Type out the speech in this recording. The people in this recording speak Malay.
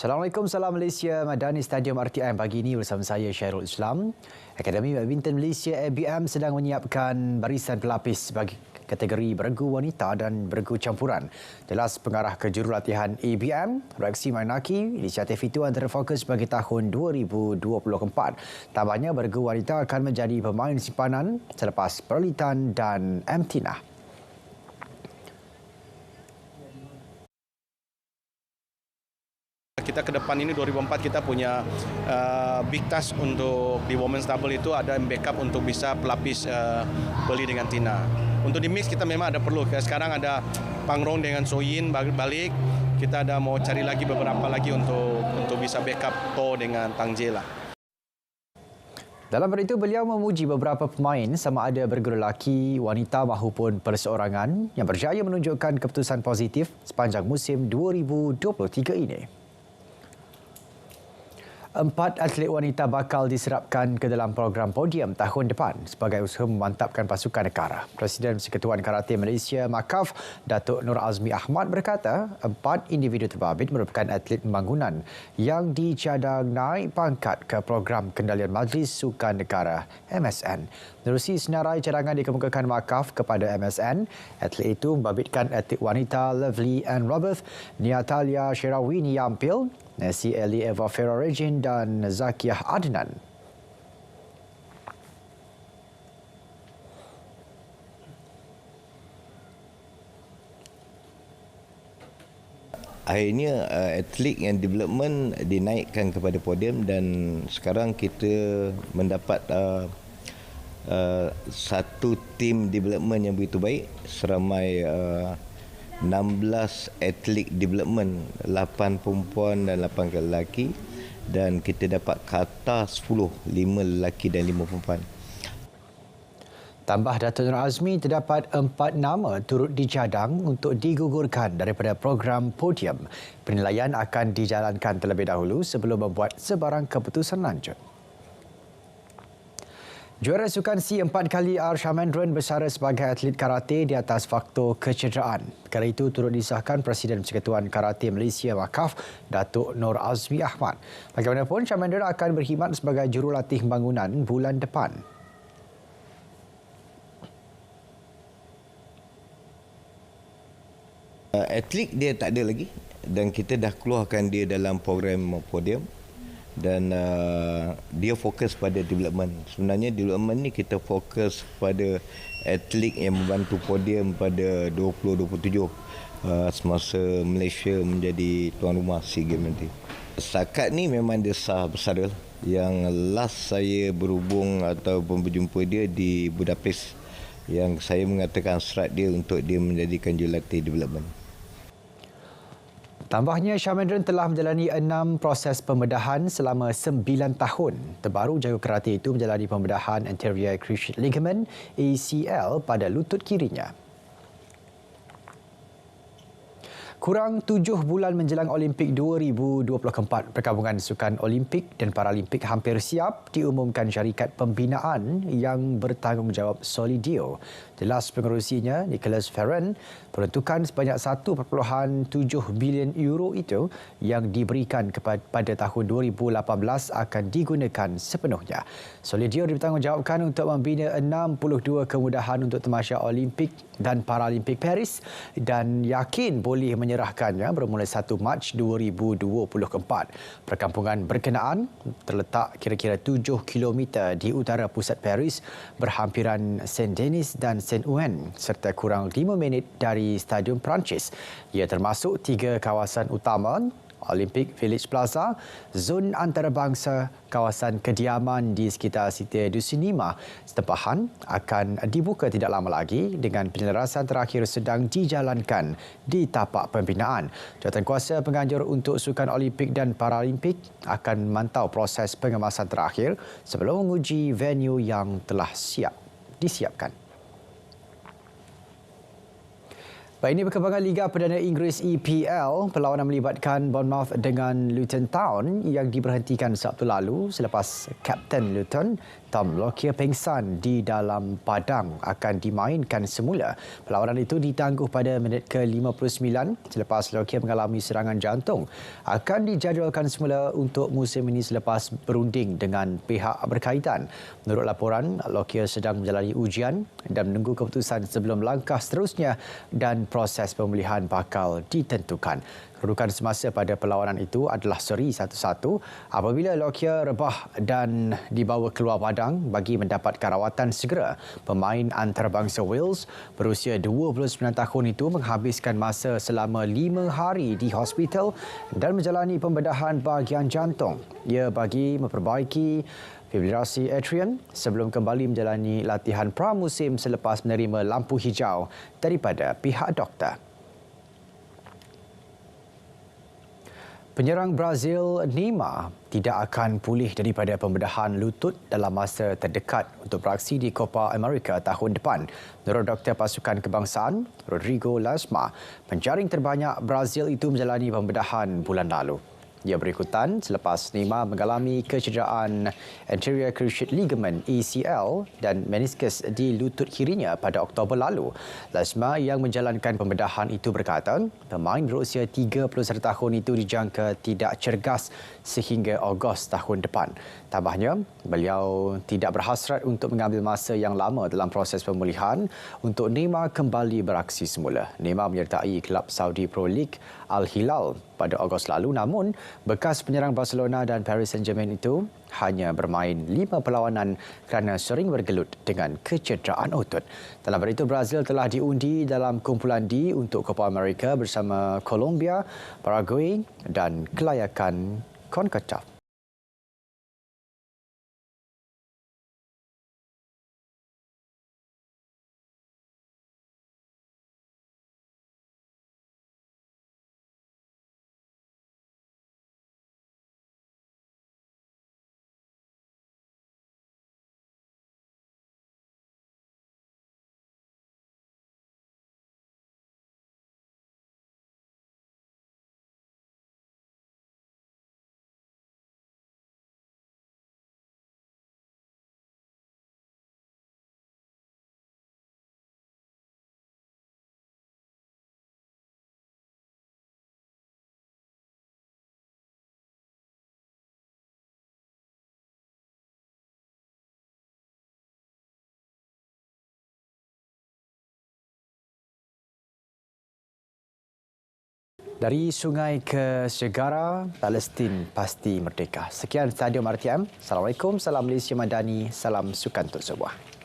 Assalamualaikum, salam Malaysia. Madani Stadium RTM pagi ini bersama saya Syairul Islam. Akademi Badminton Malaysia ABM sedang menyiapkan barisan pelapis bagi kategori beregu wanita dan beregu campuran. Jelas pengarah kejurulatihan ABM, Reksi Mainaki, inisiatif itu antara fokus bagi tahun 2024. Tambahnya beregu wanita akan menjadi pemain simpanan selepas Perlitan dan Mtinah. Kita ke depan ini 2004 kita punya big task untuk di women's double itu ada backup untuk bisa pelapis Pearly dengan Tina. Untuk di mix kita memang ada perlu. Sekarang ada Pangrong dengan Soyin balik. Kita ada mau cari lagi beberapa lagi untuk bisa backup To dengan Tang Jie lah. Dalam pada itu, beliau memuji beberapa pemain sama ada beregu lelaki, wanita maupun perseorangan yang berjaya menunjukkan keputusan positif sepanjang musim 2023 ini. 4 atlet wanita bakal diserapkan ke dalam program podium tahun depan sebagai usaha memantapkan pasukan negara. Presiden Persekutuan Karate Malaysia MAKAF, Datuk Nur Azmi Ahmad berkata, 4 individu terbabit merupakan atlet pembangunan yang dicadang naik pangkat ke program kendalian Majlis Sukan Negara MSN. Menerusi senarai cadangan dikemukakan MAKAF kepada MSN, atlet itu membabitkan atlet wanita Lovely Ann Roberts, Natalia Sherawini Yampil, Nancy Ellie Eva Farah Regin dan Zakiyah Adnan. Akhirnya atlet yang development dinaikkan kepada podium dan sekarang kita mendapat satu tim development yang begitu baik seramai 16 atlet development, 8 perempuan dan 8 lelaki, dan kita dapat kata 10, 5 lelaki dan 5 perempuan. Tambah Datuk Nur Azmi, terdapat 4 nama turut dicadang untuk digugurkan daripada program podium. Penilaian akan dijalankan terlebih dahulu sebelum membuat sebarang keputusan lanjut. Juara sukan C 4 kali R. Shamendran bersara sebagai atlet karate di atas faktor kecederaan. Perkara itu turut disahkan Presiden Persekutuan Karate Malaysia MAKAF, Datuk Nur Azmi Ahmad. Bagaimanapun, Shamendran akan berkhidmat sebagai jurulatih pembangunan bulan depan. Atlet dia tak ada lagi dan kita dah keluarkan dia dalam program podium. Dan dia fokus pada development. Sebenarnya development ni kita fokus pada atlet yang membantu podium pada 2027 semasa Malaysia menjadi tuan rumah SEA Games nanti. Setakat ni memang dia sah bersara. Yang last saya berhubung ataupun berjumpa dia di Budapest, yang saya mengatakan serat dia untuk dia menjadikan jurulatih development. Tambahnya, Shamendran telah menjalani 6 proses pembedahan selama 9 tahun. Terbaru, jago karate itu menjalani pembedahan anterior cruciate ligament ACL pada lutut kirinya. Kurang 7 bulan menjelang Olimpik 2024, Perkabungan Sukan Olimpik dan Paralimpik hampir siap diumumkan syarikat pembinaan yang bertanggungjawab Solidio. Jelas pengerusinya, Nicholas Ferran, peruntukan sebanyak 1.7 bilion euro itu yang diberikan pada tahun 2018 akan digunakan sepenuhnya. Solidio dibertanggungjawabkan untuk membina 62 kemudahan untuk tamasya Olimpik dan Paralimpik Paris dan yakin boleh menyerahkannya bermula 1 Mac 2024. Perkampungan berkenaan terletak kira-kira 7 km di utara pusat Paris, berhampiran Saint-Denis dan Saint-Ouen serta kurang 5 minit dari Stadium Perancis. Ia termasuk 3 kawasan utama: Olympic Village Plaza, zon antarabangsa, kawasan kediaman di sekitar Cité du Cinéma. Setempahan akan dibuka tidak lama lagi dengan penyelarasan terakhir sedang dijalankan di tapak pembinaan. Jawatankuasa penganjur untuk Sukan Olimpik dan Paralimpik akan memantau proses pengemasan terakhir sebelum menguji venue yang telah disiapkan. Baik, ini perkembangan Liga Perdana Inggeris EPL. Perlawanan melibatkan Bournemouth dengan Luton Town yang diberhentikan Sabtu lalu selepas Kapten Luton, Tom Lockyer, pengsan di dalam padang akan dimainkan semula. Perlawanan itu ditangguh pada minit ke-59 selepas Lockyer mengalami serangan jantung. Akan dijadualkan semula untuk musim ini selepas berunding dengan pihak berkaitan. Menurut laporan, Lockyer sedang menjalani ujian dan menunggu keputusan sebelum langkah seterusnya dan proses pemulihan bakal ditentukan. Kedudukan semasa pada perlawanan itu adalah seri 1-1 apabila Lockyer rebah dan dibawa keluar padang bagi mendapatkan rawatan segera. Pemain antarabangsa Wales berusia 29 tahun itu menghabiskan masa selama 5 hari di hospital dan menjalani pembedahan bahagian jantung. Ia bagi memperbaiki fibrillasi atrium sebelum kembali menjalani latihan pramusim selepas menerima lampu hijau daripada pihak doktor. Penyerang Brazil Neymar tidak akan pulih daripada pembedahan lutut dalam masa terdekat untuk beraksi di Copa America tahun depan. Menurut Doktor Pasukan Kebangsaan, Rodrigo Lasma, penjaring terbanyak Brazil itu menjalani pembedahan bulan lalu. Ia berikutan selepas Neymar mengalami kecederaan anterior cruciate ligament ACL dan meniskus di lutut kirinya pada Oktober lalu. Lasma yang menjalankan pembedahan itu berkata, pemain berusia 31 tahun itu dijangka tidak cergas sehingga Ogos tahun depan. Tambahnya, beliau tidak berhasrat untuk mengambil masa yang lama dalam proses pemulihan untuk Neymar kembali beraksi semula. Neymar menyertai kelab Saudi Pro League Al Hilal pada Ogos lalu, namun bekas penyerang Barcelona dan Paris Saint-Germain itu hanya bermain 5 perlawanan kerana sering bergelut dengan kecederaan otot. Dalam pada itu, Brazil telah diundi dalam kumpulan D untuk Copa America bersama Colombia, Paraguay dan kelayakan CONCACAF. Dari sungai ke segara, Palestin pasti merdeka. Sekian Stadium RTM. Assalamualaikum, salam Malaysia Madani, salam sukan untuk sebuah.